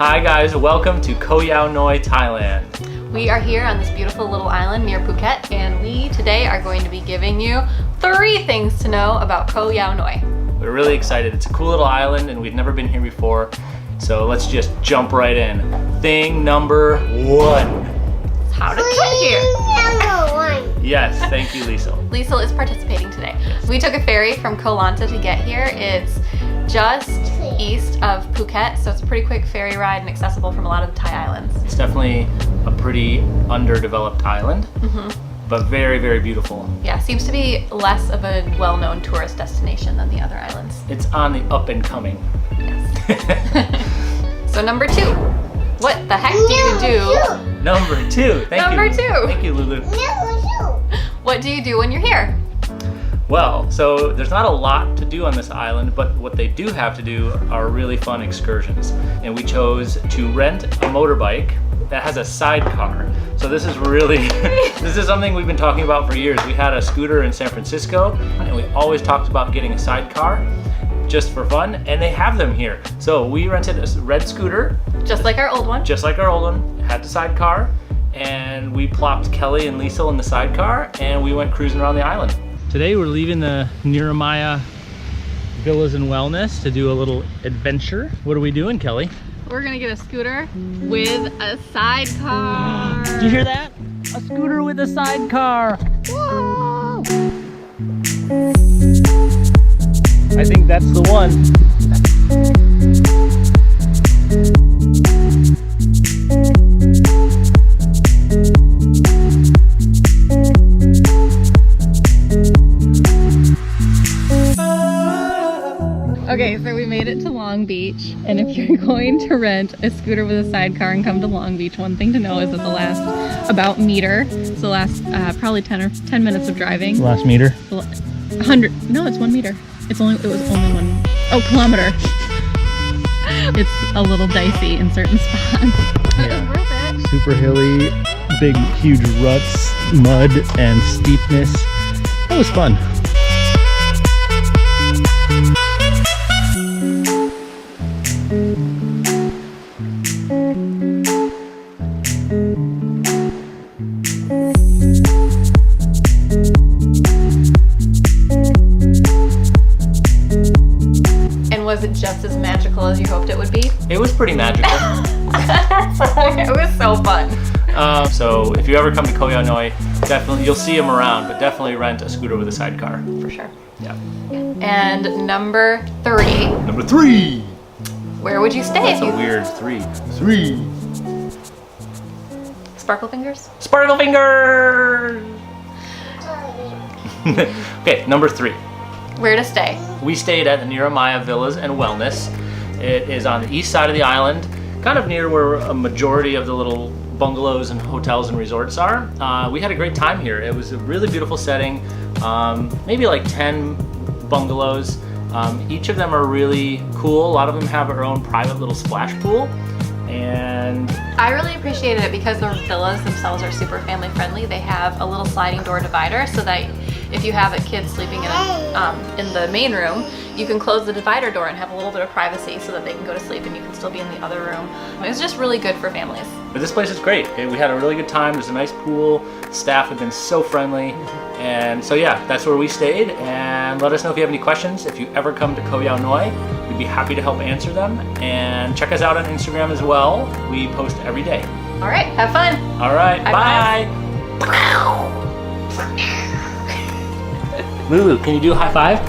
Hi guys, welcome to Koh Yao Noi, Thailand. We are here on this beautiful little island near Phuket, and we today are going to be giving you 3 things to know about Koh Yao Noi. We're really excited. It's a cool little island and we've never been here before. So let's just jump right in. Thing number 1. How to get here. Yes, thank you, Liesl. Liesl is participating today. We took a ferry from Koh Lanta to get here. It's just east of Phuket, so it's a pretty quick ferry ride and accessible from a lot of the Thai islands. It's definitely a pretty underdeveloped island, but very, very beautiful. Yeah, seems to be less of a well-known tourist destination than the other islands. It's on the up and coming. Yes. So number 2, what the heck do you do? Number 2, Number 2. Thank you, Lulu. What do you do when you're here? Well, so there's not a lot to do on this island, but what they do have to do are really fun excursions. And we chose to rent a motorbike that has a sidecar. So this is really, this is something we've been talking about for years. We had a scooter in San Francisco and we always talked about getting a sidecar just for fun, and they have them here. So we rented a red scooter. Just like our old one. Just like our old one, had the sidecar, and we plopped Kelly and Liesl in the sidecar and we went cruising around the island. Today we're leaving the Nirumaya Villas and Wellness to do a little adventure. What are we doing, Kelly? We're gonna get a scooter with a sidecar. Did you hear that? A scooter with a sidecar. Whoa! I think that's the one. Okay, so we made it to Long Beach, and if you're going to rent a scooter with a sidecar and come to Long Beach, one thing to know is that the last about meter, so the last probably 10 minutes of driving. Last meter? 100, no, it's 1 meter. It was only 1, kilometer. It's a little dicey in certain spots. But it was worth it. Super hilly, big, huge ruts, mud, and steepness. That was fun. Was it just as magical as you hoped it would be? It was pretty magical. It was so fun. So if you ever come to Koh Yao Noi, definitely, you'll see them around, but definitely rent a scooter with a sidecar. For sure. Yeah. And number 3. Number 3! Where would you stay That's if you... a weird 3. 3! Sparkle fingers? Sparkle fingers! Okay, number 3. Where to stay? We stayed at the Nirumaya Villas and Wellness. It is on the east side of the island, kind of near where a majority of the little bungalows and hotels and resorts are. We had a great time here. It was a really beautiful setting, maybe like 10 bungalows. Each of them are really cool. A lot of them have their own private little splash pool. And I really appreciated it because the villas themselves are super family friendly. They have a little sliding door divider so that if you have a kid sleeping in the main room, you can close the divider door and have a little bit of privacy so that they can go to sleep and you can still be in the other room. It was just really good for families. But this place is great. We had a really good time. There's a nice pool. Staff have been so friendly. And so yeah, that's where we stayed. And let us know if you have any questions. If you ever come to Koh Yao Noi, we'd be happy to help answer them. And check us out on Instagram as well. We post every day. All right, have fun. All right, bye. Lulu, can you do a high five?